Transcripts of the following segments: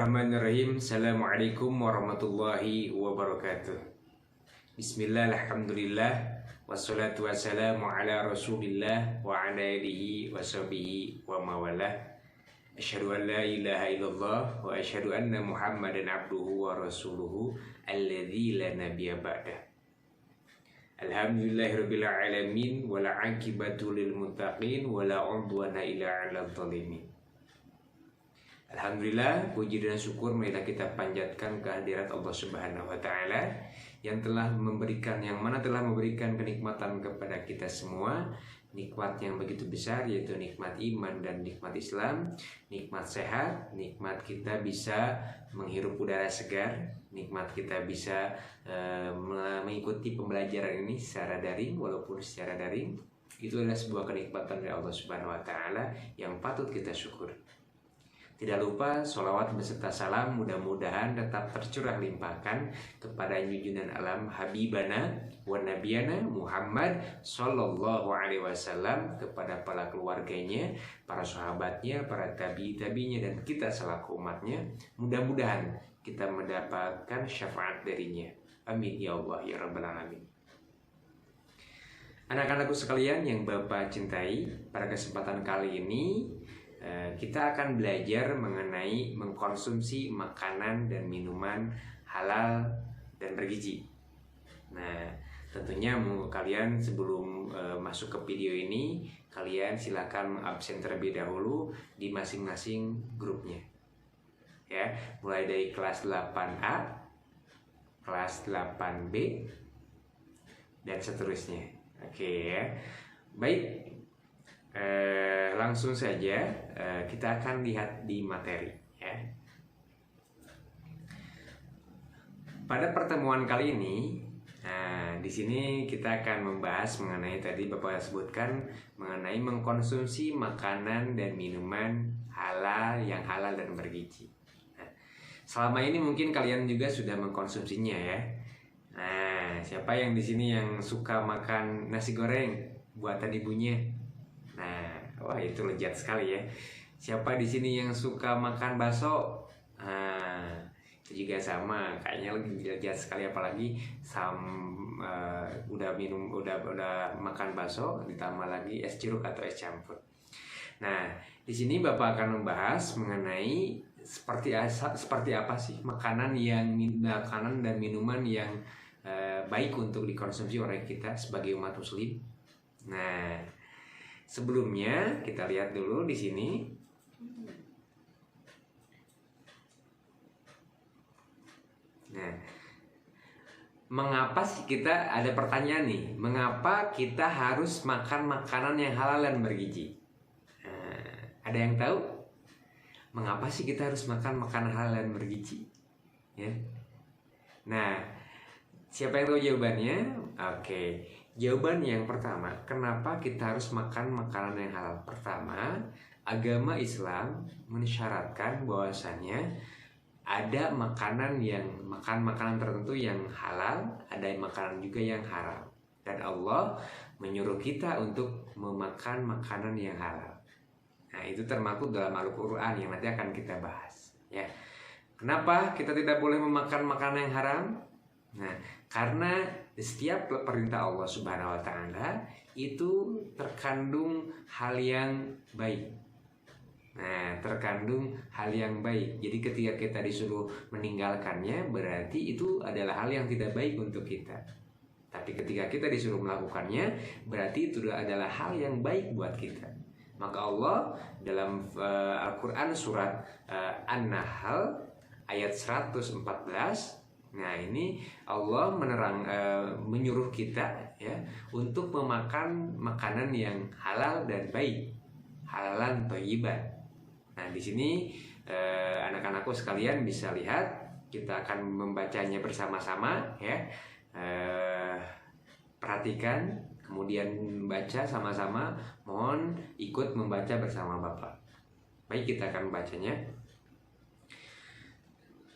Bismillahirrahmanirrahim. Assalamualaikum warahmatullahi wabarakatuh. Bismillah, alhamdulillah, wassalatu wassalamu ala rasulillah wa ala alihi wa sahbihi wa mawalah. Asyhadu an la ilaha illallah wa asyhadu anna muhammadan abduhu wa rasuluhu alladzi la nabiyya ba'dah. Alhamdulillahirabbil alamin wa la aqibatu lil muttaqin wa la udwana illa 'alal zalimin. Alhamdulillah, puji dan syukur marilah kita panjatkan kehadirat Allah Subhanahu wa taala yang mana telah memberikan kenikmatan kepada kita semua, nikmat yang begitu besar, yaitu nikmat iman dan nikmat Islam, nikmat sehat, nikmat kita bisa menghirup udara segar, nikmat kita bisa mengikuti pembelajaran ini secara daring walaupun secara daring. Itu adalah sebuah kenikmatan dari Allah Subhanahu wa taala yang patut kita syukur. Tidak lupa sholawat beserta salam mudah-mudahan tetap tercurah limpahkan kepada junjungan alam Habibana wa Nabiyana Muhammad Sallallahu Alaihi Wasallam, kepada para keluarganya, para sahabatnya, para tabi'inya, dan kita selaku umatnya. Mudah-mudahan kita mendapatkan syafaat darinya. Amin ya Allah ya Rabbal Alamin. Anak-anakku sekalian yang Bapak cintai, pada kesempatan kali ini kita akan belajar mengenai mengkonsumsi makanan dan minuman halal dan bergizi. Nah, tentunya kalian sebelum masuk ke video ini, kalian silakan absen terlebih dahulu di masing-masing grupnya. Ya, mulai dari kelas 8A, kelas 8B, dan seterusnya. Oke ya. Baik. Langsung saja kita akan lihat di materi ya. Pada pertemuan kali ini, di sini kita akan membahas mengenai tadi Bapak sebutkan mengenai mengkonsumsi makanan dan minuman halal yang halal dan bergizi. Nah, selama ini mungkin kalian juga sudah mengkonsumsinya ya. Nah, siapa yang di sini yang suka makan nasi goreng buatan ibunya? Nah, wah itu lezat sekali ya. Siapa di sini yang suka makan bakso? Nah, itu juga sama, kayaknya lebih lezat sekali, apalagi udah makan bakso ditambah lagi es jeruk atau es campur. Nah, di sini Bapak akan membahas mengenai seperti apa sih makanan dan minuman yang baik untuk dikonsumsi oleh kita sebagai umat muslim. Nah, sebelumnya kita lihat dulu di sini. Nah, mengapa sih kita ada pertanyaan nih? Mengapa kita harus makan makanan yang halal dan bergizi? Nah, ada yang tahu? Mengapa sih kita harus makan makanan halal dan bergizi? Ya. Nah, siapa yang tahu jawabannya? Oke. Jawaban yang pertama, kenapa kita harus makan makanan yang halal? Pertama, agama Islam mensyaratkan bahwasannya ada makanan tertentu yang halal, ada makanan juga yang haram. Dan Allah menyuruh kita untuk memakan makanan yang halal. Nah, itu termaktub dalam Al-Qur'an yang nanti akan kita bahas, ya. Kenapa kita tidak boleh memakan makanan yang haram? Nah, karena setiap perintah Allah Subhanahu wa taala itu terkandung hal yang baik. Nah, terkandung hal yang baik. Jadi ketika kita disuruh meninggalkannya, berarti itu adalah hal yang tidak baik untuk kita. Tapi ketika kita disuruh melakukannya, berarti itu adalah hal yang baik buat kita. Maka Allah dalam Al-Qur'an surat An-Nahl ayat 114, nah ini Allah menyuruh kita ya untuk memakan makanan yang halal dan baik, halalan thayyiban. Nah, di sini anak-anakku sekalian bisa lihat, kita akan membacanya bersama-sama ya. Perhatikan, kemudian baca sama-sama. Mohon ikut membaca bersama Bapak. Baik, kita akan membacanya.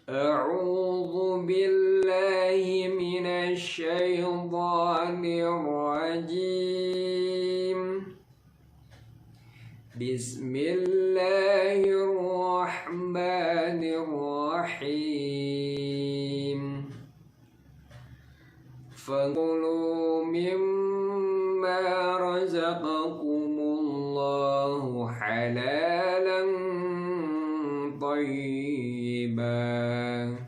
A'udzu billahi minasy syaithanir rajim. Bismillahirrahmanirrahim. Rahmanir Rahim. Fakulu mimma razaqakumullahu halalan tayyiban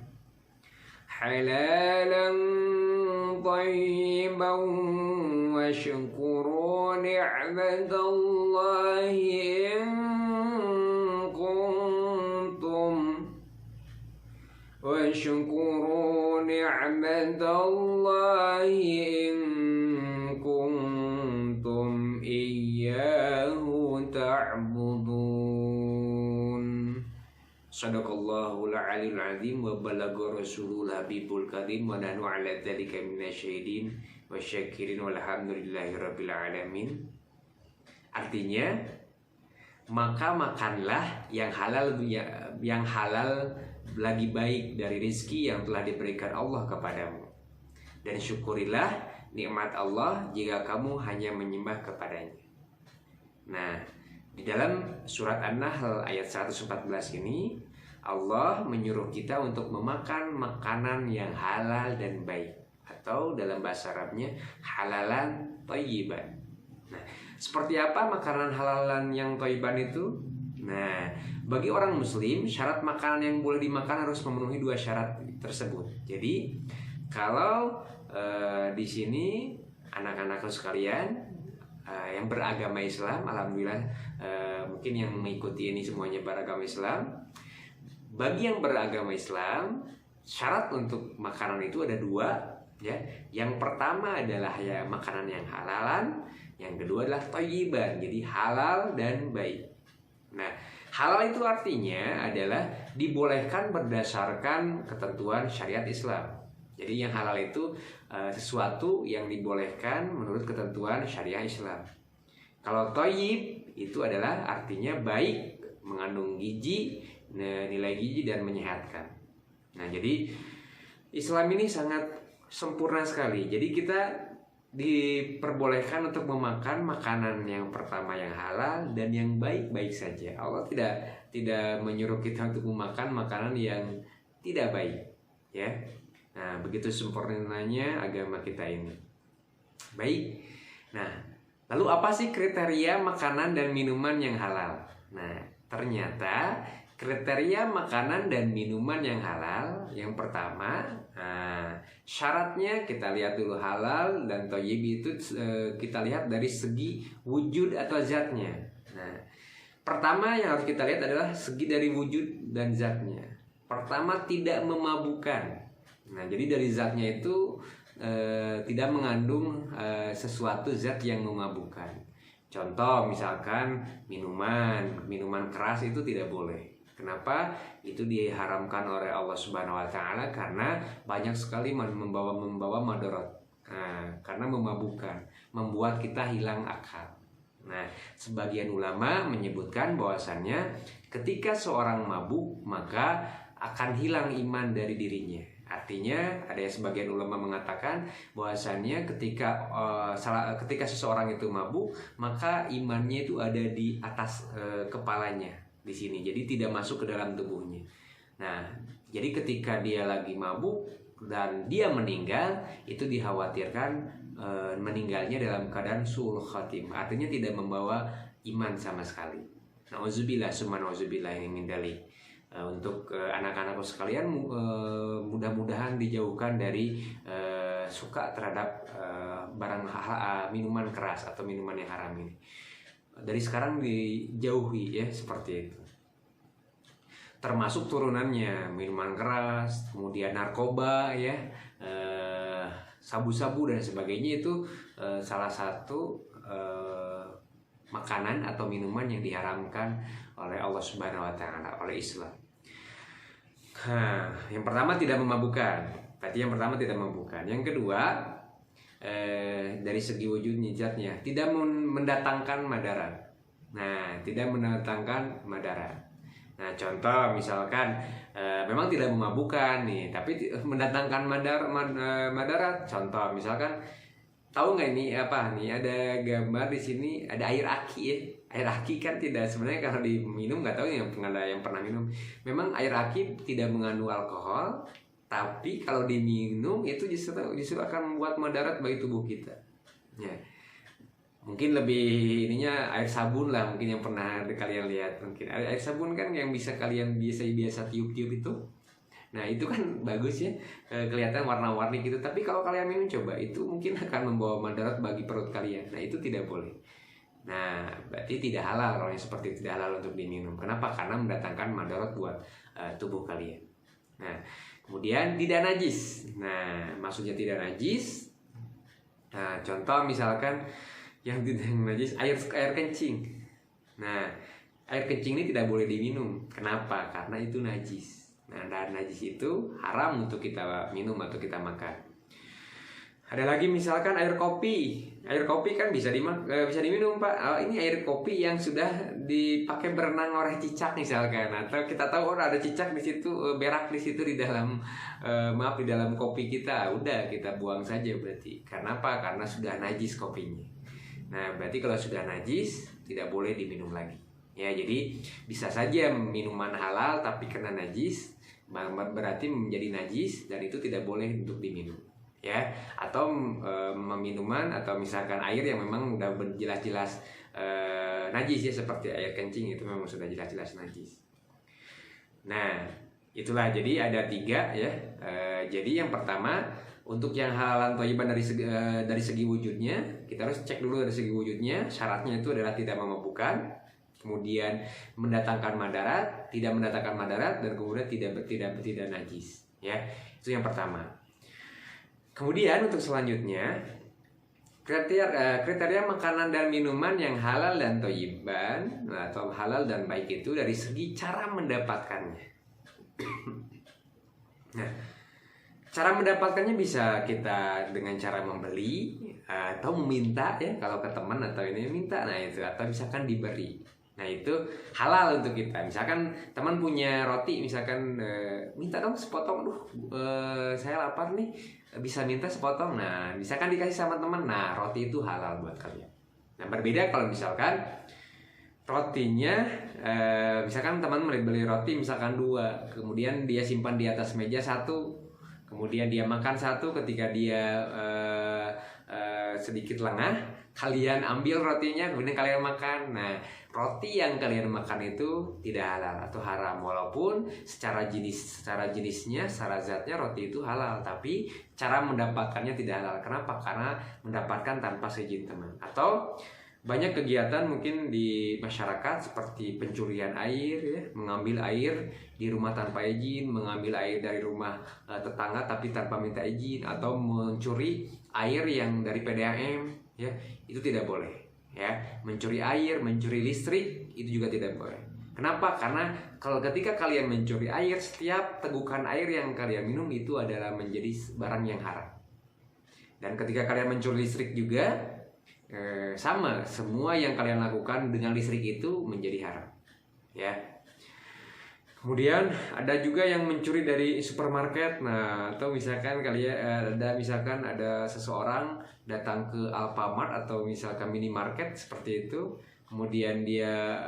washkuru ni'matallahi in kuntum واشكروا نعمة الله إن كنتم إياه تعبدون. Sadaqallahul Aliyul Azim wa balagha rasulul habibul karim wa nahnu ala dzalika minasyahidin wa syakirin walhamdulillahi rabbil alamin. Artinya, maka makanlah yang halal lagi baik dari rezeki yang telah diberikan Allah kepadamu, dan syukurilah nikmat Allah jika kamu hanya menyembah kepadanya. Nah, di dalam surat An-Nahl ayat 114 ini Allah menyuruh kita untuk memakan makanan yang halal dan baik, atau dalam bahasa Arabnya halalan thayyiban. Nah, seperti apa makanan halalan yang thayyiban itu? Nah, bagi orang muslim, syarat makanan yang boleh dimakan harus memenuhi dua syarat tersebut. Jadi, kalau di sini anak-anakku sekalian yang beragama Islam, alhamdulillah mungkin yang mengikuti ini semuanya beragama Islam. Bagi yang beragama Islam, syarat untuk makanan itu ada dua, ya. Yang pertama adalah ya makanan yang halalan, yang kedua adalah thayyiban, jadi halal dan baik. Nah, halal itu artinya adalah dibolehkan berdasarkan ketentuan syariat Islam. Jadi yang halal itu sesuatu yang dibolehkan menurut ketentuan syariat Islam. Kalau thayyib itu adalah artinya baik, mengandung gizi, nilai gizi dan menyehatkan. Nah, jadi Islam ini sangat sempurna sekali. Jadi kita diperbolehkan untuk memakan makanan yang pertama yang halal dan yang baik-baik saja. Allah tidak menyuruh kita untuk memakan makanan yang tidak baik, ya. Nah, begitu sempurnanya agama kita ini. Baik. Nah, lalu apa sih kriteria makanan dan minuman yang halal? Nah, ternyata kriteria makanan dan minuman yang halal, yang pertama, syaratnya kita lihat dulu. Halal dan thayyib itu kita lihat dari segi wujud atau zatnya. Nah, pertama yang harus kita lihat adalah segi dari wujud dan zatnya. Pertama, tidak memabukkan. Nah, jadi dari zatnya itu tidak mengandung sesuatu zat yang memabukkan. Contoh misalkan minuman keras itu tidak boleh. Kenapa? Itu diharamkan oleh Allah Subhanahu wa taala karena banyak sekali membawa madarat. Karena memabukkan, membuat kita hilang akal. Nah, sebagian ulama menyebutkan bahwasannya ketika seorang mabuk maka akan hilang iman dari dirinya. Artinya ada sebagian ulama mengatakan bahwasannya ketika seseorang itu mabuk maka imannya itu ada di atas kepalanya di sini, jadi tidak masuk ke dalam tubuhnya. Nah, jadi ketika dia lagi mabuk dan dia meninggal, itu dikhawatirkan meninggalnya dalam keadaan su'ul khatim, artinya tidak membawa iman sama sekali. Nauzubillah summa nauzubillah min dzalik. Untuk anak-anakku sekalian, mudah-mudahan dijauhkan dari suka terhadap minuman keras atau minuman yang haram ini. Dari sekarang dijauhi, ya, seperti itu. Termasuk turunannya minuman keras, kemudian narkoba, ya, sabu-sabu dan sebagainya, itu salah satu makanan atau minuman yang diharamkan oleh Allah Subhanahu wa taala, oleh Islam. Yang pertama tidak memabukkan. Berarti yang pertama tidak memabukkan. Yang kedua, dari segi wujudnya, zatnya, tidak mendatangkan madarat. Nah, tidak mendatangkan madarat. Nah, contoh misalkan memang tidak memabukkan nih, tapi mendatangkan madarat. Contoh misalkan tahu nggak ini apa nih, ada gambar di sini ada air aki ya. Air aki kan tidak, sebenarnya kalau diminum, nggak tahu yang pernah minum, memang air aki tidak mengandung alkohol, tapi kalau diminum itu justru akan membuat mudarat bagi tubuh kita ya. Mungkin lebih ininya air sabun lah, mungkin yang pernah kalian lihat, mungkin air sabun kan yang bisa kalian biasa tiup-tiup itu. Nah itu kan bagus ya, kelihatan warna-warni gitu. Tapi kalau kalian minum coba, itu mungkin akan membawa mudarat bagi perut kalian. Nah itu tidak boleh. Nah berarti tidak halal kalau yang seperti itu, tidak halal untuk diminum. Kenapa? Karena mendatangkan mudarat buat tubuh kalian. Nah kemudian tidak najis. Nah maksudnya tidak najis. Nah contoh misalkan yang tidak najis, air kencing. Nah air kencing ini tidak boleh diminum. Kenapa? Karena itu najis. Nah, dan najis itu haram untuk kita minum atau kita makan. Ada lagi misalkan air kopi. Air kopi kan bisa diminum, Pak. Oh, ini air kopi yang sudah dipakai berenang oleh cicak misalkan, atau kita tahu ada cicak di situ, berak di situ di dalam di dalam kopi kita. Udah kita buang saja berarti. Karena apa? Karena sudah najis kopinya. Nah, berarti kalau sudah najis tidak boleh diminum lagi. Ya, jadi bisa saja minuman halal tapi kena najis, berarti menjadi najis dan itu tidak boleh untuk diminum ya. Atau minuman atau misalkan air yang memang udah jelas-jelas najis ya, seperti air kencing itu memang sudah jelas-jelas najis. Nah itulah, jadi ada 3 ya. Jadi yang pertama, untuk yang halalan thayyiban dari segi wujudnya, kita harus cek dulu dari segi wujudnya. Syaratnya itu adalah tidak memabukkan, kemudian mendatangkan mudarat, tidak mendatangkan mudarat, dan kemudian tidak najis ya. Itu yang pertama. Kemudian untuk selanjutnya, kriteria makanan dan minuman yang halal dan thayyiban atau halal dan baik itu dari segi cara mendapatkannya. Nah, cara mendapatkannya bisa kita dengan cara membeli atau meminta ya, kalau ke teman atau ini minta, nah itu, atau misalkan diberi. Nah itu halal untuk kita. Misalkan teman punya roti, misalkan minta dong sepotong, saya lapar nih, bisa minta sepotong. Nah misalkan dikasih sama teman, nah roti itu halal buat kalian. Nah berbeda kalau misalkan rotinya, misalkan teman beli roti misalkan 2, kemudian dia simpan di atas meja 1, kemudian dia makan 1, ketika dia sedikit lengah, kalian ambil rotinya, kemudian kalian makan. Nah roti yang kalian makan itu tidak halal atau haram, walaupun secara jenisnya, secara zatnya roti itu halal, tapi cara mendapatkannya tidak halal. Kenapa? Karena mendapatkan tanpa seizin teman. Atau banyak kegiatan mungkin di masyarakat seperti pencurian air ya, mengambil air di rumah tanpa izin, mengambil air dari rumah tetangga tapi tanpa minta izin, atau mencuri air yang dari PDAM ya, itu tidak boleh ya. Mencuri air, mencuri listrik itu juga tidak boleh. Kenapa? Karena kalau ketika kalian mencuri air, setiap tegukan air yang kalian minum itu adalah menjadi barang yang haram. Dan ketika kalian mencuri listrik juga sama, semua yang kalian lakukan dengan listrik itu menjadi haram ya. Kemudian ada juga yang mencuri dari supermarket. Nah, atau misalkan kalian ada seseorang datang ke Alfamart atau misalkan minimarket seperti itu, kemudian dia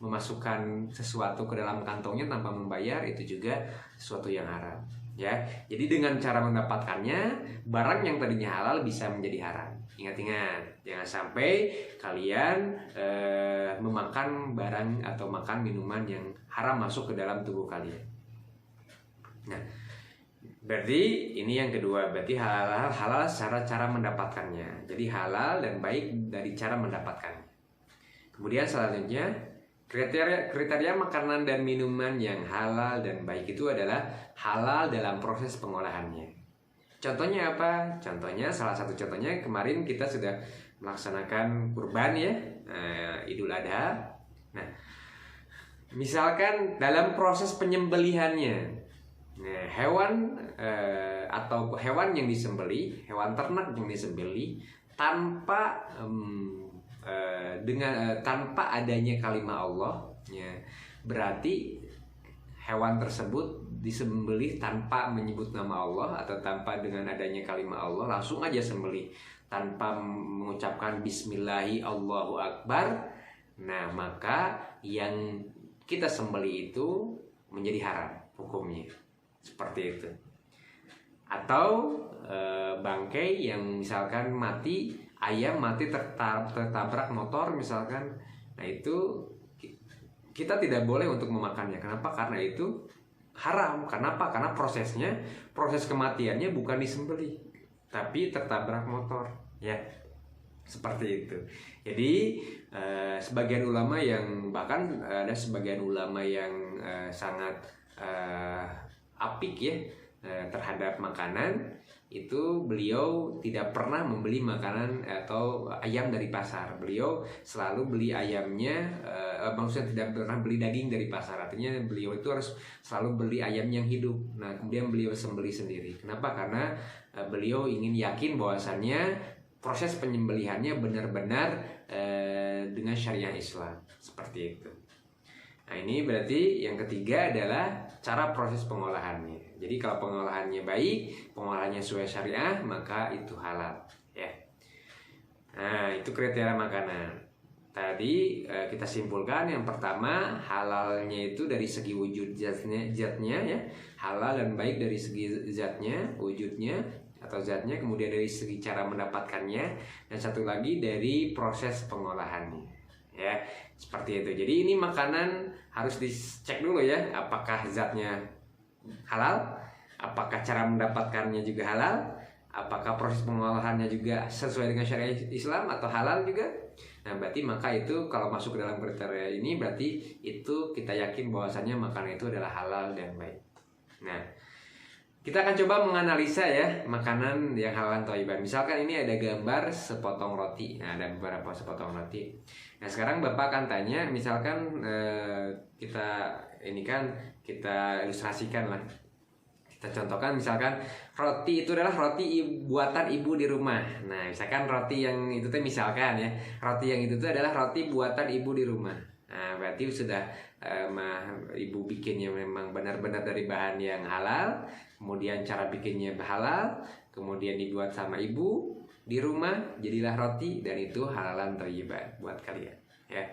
memasukkan sesuatu ke dalam kantongnya tanpa membayar, itu juga sesuatu yang haram ya. Jadi dengan cara mendapatkannya, barang yang tadinya halal bisa menjadi haram. Ingat-ingat, jangan sampai kalian memakan barang atau makan minuman yang haram masuk ke dalam tubuh kalian. Nah, berarti ini yang kedua, berarti halal secara cara mendapatkannya. Jadi halal dan baik dari cara mendapatkannya. Kemudian selanjutnya, kriteria makanan dan minuman yang halal dan baik itu adalah halal dalam proses pengolahannya. Contohnya apa? Contohnya, salah satu contohnya kemarin kita sudah melaksanakan kurban ya, Idul Adha. Nah, misalkan dalam proses penyembelihannya, hewan atau hewan yang disembeli, hewan ternak yang disembeli tanpa tanpa adanya kalimat Allah, ya, berarti hewan tersebut disembelih tanpa menyebut nama Allah atau tanpa dengan adanya kalimat Allah, langsung aja sembelih tanpa mengucapkan Bismillahi Allahu Akbar, nah maka yang kita sembelih itu menjadi haram hukumnya, seperti itu. Atau bangkai yang misalkan mati, ayam mati tertabrak motor misalkan, nah itu kita tidak boleh untuk memakannya. Kenapa? Karena itu haram. Kenapa? Karena proses kematiannya bukan disembelih, tapi tertabrak motor, ya, seperti itu. Jadi sebagian ulama yang bahkan ada sebagian ulama yang sangat apik ya terhadap makanan itu, beliau tidak pernah membeli makanan atau ayam dari pasar. Beliau selalu beli ayamnya, maksudnya tidak pernah beli daging dari pasar. Artinya beliau itu harus selalu beli ayam yang hidup. Nah kemudian beliau sembelih sendiri. Kenapa? Karena beliau ingin yakin bahwasannya proses penyembelihannya benar-benar dengan syariat Islam, seperti itu. Nah ini berarti yang ketiga adalah cara proses pengolahannya. Jadi kalau pengolahannya baik, pengolahannya sesuai syariah, maka itu halal, ya. Nah itu kriteria makanan. Tadi kita simpulkan yang pertama, halalnya itu dari segi wujud zatnya ya, halal dan baik dari segi zatnya, wujudnya atau zatnya, kemudian dari segi cara mendapatkannya, dan satu lagi dari proses pengolahannya, ya, seperti itu. Jadi ini makanan harus dicek dulu ya, apakah zatnya halal, apakah cara mendapatkannya juga halal, apakah proses pengolahannya juga sesuai dengan syariat Islam atau halal juga. Nah berarti maka itu kalau masuk ke dalam kriteria ini, berarti itu kita yakin bahwasannya makanan itu adalah halal dan baik. Nah kita akan coba menganalisa ya makanan yang halal thayyiban. Misalkan ini ada gambar sepotong roti. Nah ada beberapa sepotong roti. Nah sekarang Bapak akan tanya, misalkan kita ilustrasikan lah. Kita contohkan misalkan roti itu adalah roti buatan ibu di rumah. Nah misalkan roti yang itu tuh misalkan ya, roti yang itu tuh adalah roti buatan ibu di rumah. Nah berarti sudah ibu bikinnya memang benar-benar dari bahan yang halal, kemudian cara bikinnya halal, kemudian dibuat sama ibu di rumah, jadilah roti, dan itu halalan thayyiban buat kalian, ya.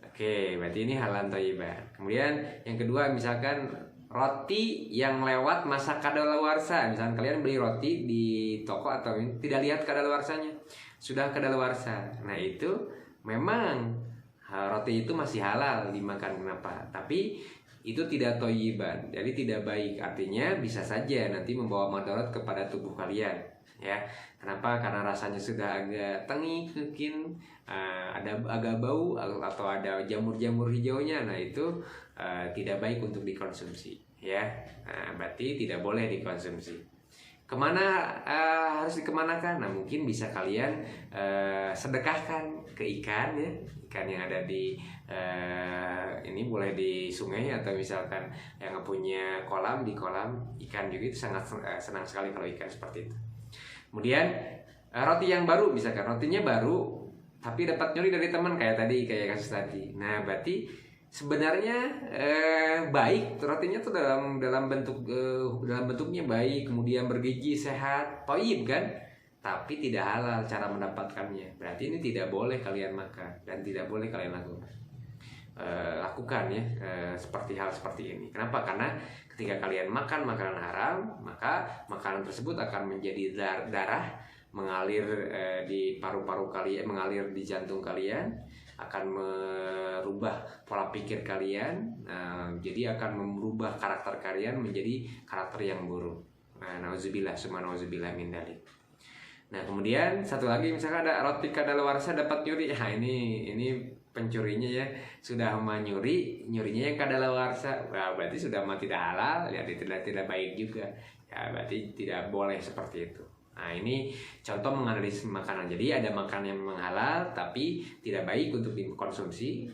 Oke, berarti ini halalan thayyiban. Kemudian yang kedua misalkan roti yang lewat masa kadaluarsa. Misalkan kalian beli roti di toko atau tidak lihat kadaluarsanya, sudah kadaluarsa. Nah itu memang roti itu masih halal dimakan. Kenapa? Tapi itu tidak thayyiban, jadi tidak baik. Artinya bisa saja nanti membawa madarat kepada tubuh kalian, ya. Kenapa? Karena rasanya sudah agak tengik mungkin, ada agak bau atau ada jamur-jamur hijaunya. Nah itu tidak baik untuk dikonsumsi, ya. Nah, berarti tidak boleh dikonsumsi. Kemana harus dikemanakan? Nah mungkin bisa kalian sedekahkan ke ikan, ya, ikan yang ada di ini boleh di sungai, atau misalkan yang punya kolam, di kolam ikan juga itu sangat senang sekali kalau ikan seperti itu. Kemudian roti yang baru, misalkan rotinya baru tapi dapat nyuri dari teman kayak kasus tadi. Nah berarti sebenarnya baik rotinya tuh dalam bentuknya baik, kemudian bergizi, sehat, thayyib kan, tapi tidak halal cara mendapatkannya. Berarti ini tidak boleh kalian makan dan tidak boleh kalian lakukan ya, seperti hal seperti ini. Kenapa? Karena ketika kalian makan makanan haram, maka makanan tersebut akan menjadi darah mengalir di paru-paru kalian, mengalir di jantung kalian, akan merubah pola pikir kalian, jadi akan merubah karakter kalian menjadi karakter yang buruk. Nauzubillah, summa nauzubillah min dzalik. Nah kemudian satu lagi, misalkan ada roti kadaluarsa dapat nyuri. Nah ini pencurinya ya sudah nyurinya yang kadaluarsa. Nah, berarti sudah tidak halal, ya tidak baik juga. Ya berarti tidak boleh seperti itu. Nah ini contoh menganalisis makanan. Jadi ada makanan yang memang halal tapi tidak baik untuk dikonsumsi.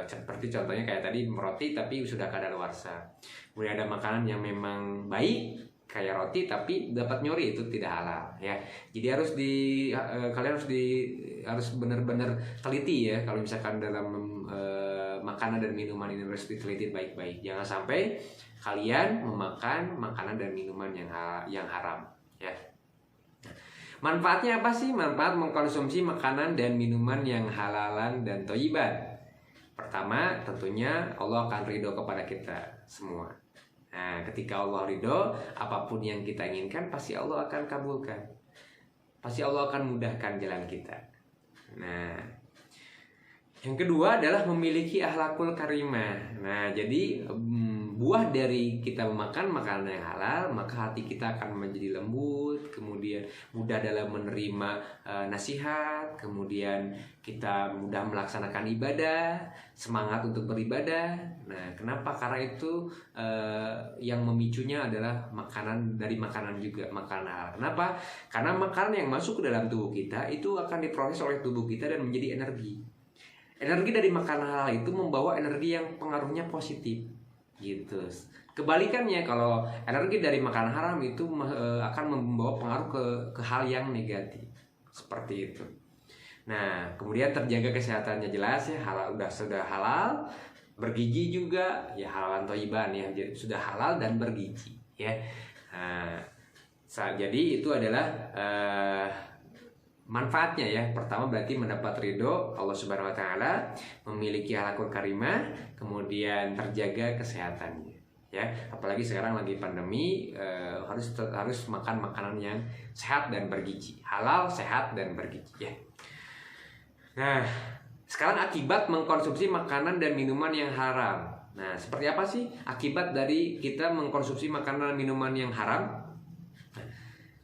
Seperti contohnya kayak tadi roti tapi sudah kadaluarsa. Kemudian ada makanan yang memang baik kayak roti tapi dapat nyuri, itu tidak halal, ya. Jadi kalian harus benar-benar teliti ya kalau misalkan dalam makanan dan minuman ini harus diteliti baik-baik. Jangan sampai kalian memakan makanan dan minuman yang haram, ya. Manfaatnya apa sih? Manfaat mengkonsumsi makanan dan minuman yang halalan dan thayyiban. Pertama, tentunya Allah akan ridho kepada kita semua. Nah, ketika Allah ridho, apapun yang kita inginkan pasti Allah akan kabulkan. Pasti Allah akan mudahkan jalan kita. Nah, yang kedua adalah memiliki akhlakul karimah. Nah, jadi buah dari kita memakan makanan yang halal, maka hati kita akan menjadi lembut, kemudian mudah dalam menerima nasihat, kemudian kita mudah melaksanakan ibadah, semangat untuk beribadah. Nah, kenapa? Karena itu yang memicunya adalah makanan dari makanan juga, makanan halal. Kenapa? Karena makanan yang masuk ke dalam tubuh kita itu akan diproses oleh tubuh kita dan menjadi energi. Energi dari makanan halal itu membawa energi yang pengaruhnya positif, gitu. Kebalikannya, kalau energi dari makanan haram itu akan membawa pengaruh ke hal yang negatif, seperti itu. Nah, kemudian terjaga kesehatannya jelas ya, sudah halal, bergizi juga, ya halalan thayyiban ya, sudah halal dan bergizi ya. Nah, jadi itu adalah manfaatnya ya. Pertama berarti mendapat ridho Allah Subhanahu wa taala, memiliki akhlakul karimah, kemudian terjaga kesehatannya ya. Apalagi sekarang lagi pandemi, harus makan makanan yang sehat dan bergizi, halal, sehat dan bergizi ya. Nah, sekarang akibat mengkonsumsi makanan dan minuman yang haram. Nah, seperti apa sih akibat dari kita mengkonsumsi makanan dan minuman yang haram?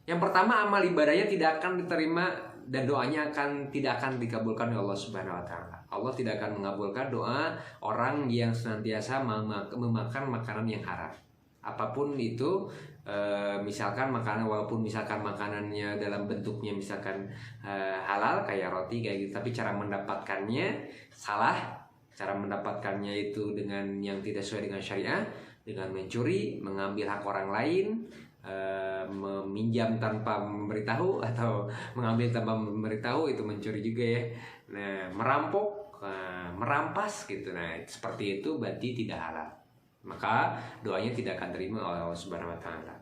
Yang pertama, amal ibadahnya tidak akan diterima dan doanya tidak akan dikabulkan oleh Allah Subhanahu wa taala. Allah tidak akan mengabulkan doa orang yang senantiasa memakan makanan yang haram. Apapun itu, misalkan makanan, walaupun misalkan makanannya dalam bentuknya misalkan halal kayak roti kayak gitu, tapi cara mendapatkannya salah. Cara mendapatkannya itu dengan yang tidak sesuai dengan syariah, dengan mencuri, mengambil hak orang lain, meminjam tanpa memberitahu atau mengambil tanpa memberitahu, itu mencuri juga ya. Nah, merampok, merampas gitu. Nah, seperti itu berarti tidak halal. Maka doanya tidak akan terima oleh Allah Subhanahu wa taala.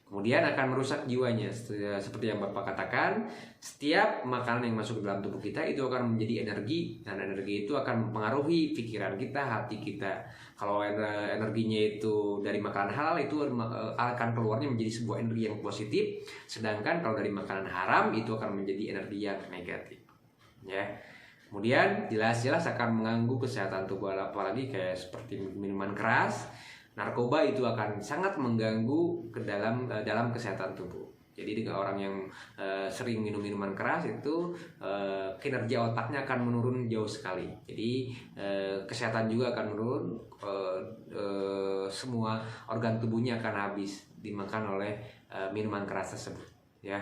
Kemudian akan merusak jiwanya. Seperti yang Bapak katakan, setiap makanan yang masuk ke dalam tubuh kita itu akan menjadi energi, dan energi itu akan mempengaruhi pikiran kita, hati kita. Kalau energinya itu dari makanan halal, itu akan keluarnya menjadi sebuah energi yang positif. Sedangkan kalau dari makanan haram, itu akan menjadi energi yang negatif. Ya. Kemudian jelas-jelas akan mengganggu kesehatan tubuh, apalagi kayak seperti minuman keras, narkoba, itu akan sangat mengganggu ke dalam kesehatan tubuh. Jadi dengan orang yang sering minum minuman keras itu kinerja otaknya akan menurun jauh sekali. Jadi kesehatan juga akan menurun, semua organ tubuhnya akan habis dimakan oleh minuman keras tersebut. Ya,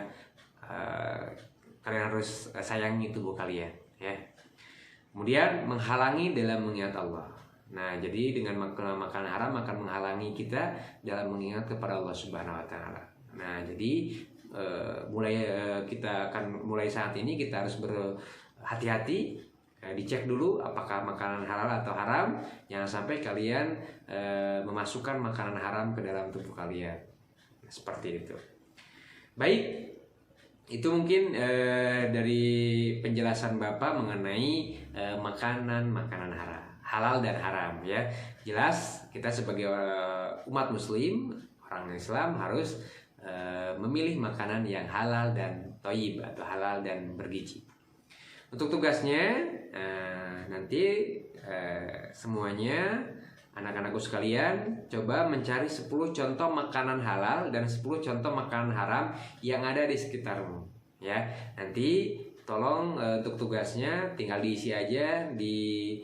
kalian harus sayangi tubuh kalian. Ya. Kemudian menghalangi dalam mengingat Allah. Nah, jadi dengan makan haram akan menghalangi kita dalam mengingat kepada Allah Subhanahu wa taala. Nah, jadi kita akan mulai saat ini kita harus berhati-hati, dicek dulu apakah makanan halal atau haram. Jangan sampai kalian memasukkan makanan haram ke dalam tubuh kalian. Seperti itu. Baik, itu mungkin dari penjelasan Bapak mengenai makanan haram, halal dan haram ya. Jelas kita sebagai umat muslim, orang Islam harus memilih makanan yang halal dan thayyib atau halal dan bergizi. Untuk tugasnya nanti semuanya anak-anakku sekalian coba mencari 10 contoh makanan halal dan 10 contoh makanan haram yang ada di sekitarmu ya. Nanti tolong untuk tugasnya tinggal diisi aja di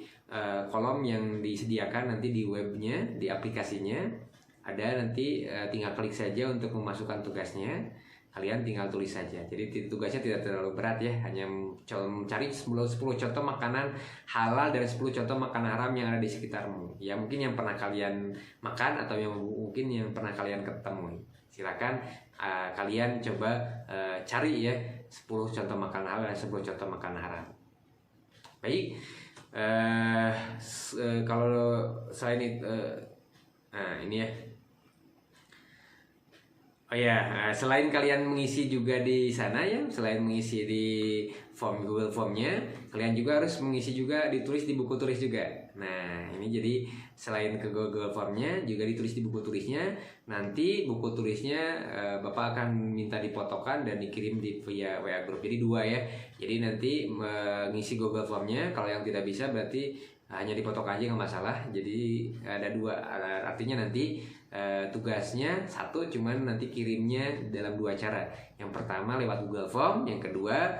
kolom yang disediakan nanti di webnya, di aplikasinya ada, nanti tinggal klik saja untuk memasukkan tugasnya. Kalian tinggal tulis saja. Jadi tugasnya tidak terlalu berat ya, hanya mencari 10 contoh makanan halal dan 10 contoh makanan haram yang ada di sekitarmu. Ya mungkin yang pernah kalian makan atau yang mungkin yang pernah kalian ketemu. Silakan kalian coba cari ya 10 contoh makanan halal dan 10 contoh makanan haram. Baik, Kalau selain itu, nah ini ya. Oh ya, selain kalian mengisi juga di sana ya, selain mengisi di form Google Formnya, kalian juga harus mengisi juga, ditulis di buku tulis juga. Nah, ini jadi selain ke Google Formnya, juga ditulis di buku tulisnya. Nanti buku tulisnya Bapak akan minta dipotokan dan dikirim di via WA Group. Jadi 2 ya. Jadi nanti mengisi Google Formnya, kalau yang tidak bisa berarti hanya dipotok aja nggak masalah. Jadi ada 2, artinya nanti tugasnya 1, cuman nanti kirimnya dalam 2 cara. Yang pertama lewat Google Form, yang kedua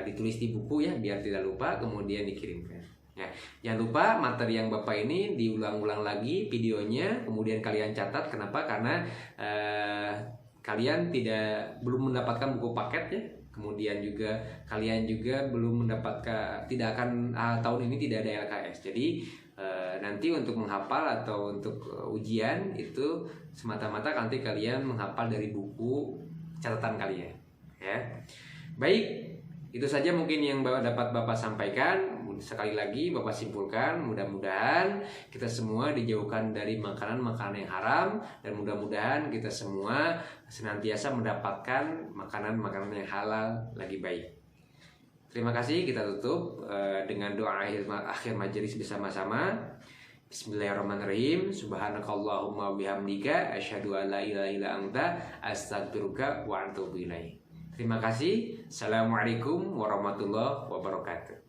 ditulis di buku ya biar tidak lupa, kemudian dikirimkan. Ya, jangan lupa materi yang Bapak ini diulang-ulang lagi videonya, kemudian kalian catat. Kenapa? Karena kalian belum mendapatkan buku paket ya. Kemudian juga kalian juga belum mendapatkan, tidak akan tahun ini tidak ada LKS. Jadi nanti untuk menghafal atau untuk ujian itu semata-mata nanti kalian menghafal dari buku catatan kalian ya. Baik, itu saja mungkin yang dapat Bapak sampaikan. Sekali lagi Bapak simpulkan, mudah-mudahan kita semua dijauhkan dari makanan-makanan yang haram, dan mudah-mudahan kita semua senantiasa mendapatkan makanan-makanan yang halal lagi baik. Terima kasih, kita tutup dengan doa akhir majelis bersama-sama. Bismillahirrahmanirrahim. Subhanakallahumma bihamdika asyhadu an la ilaha illa anta astaghfiruka wa atubu ilaik. Terima kasih. Assalamualaikum warahmatullahi wabarakatuh.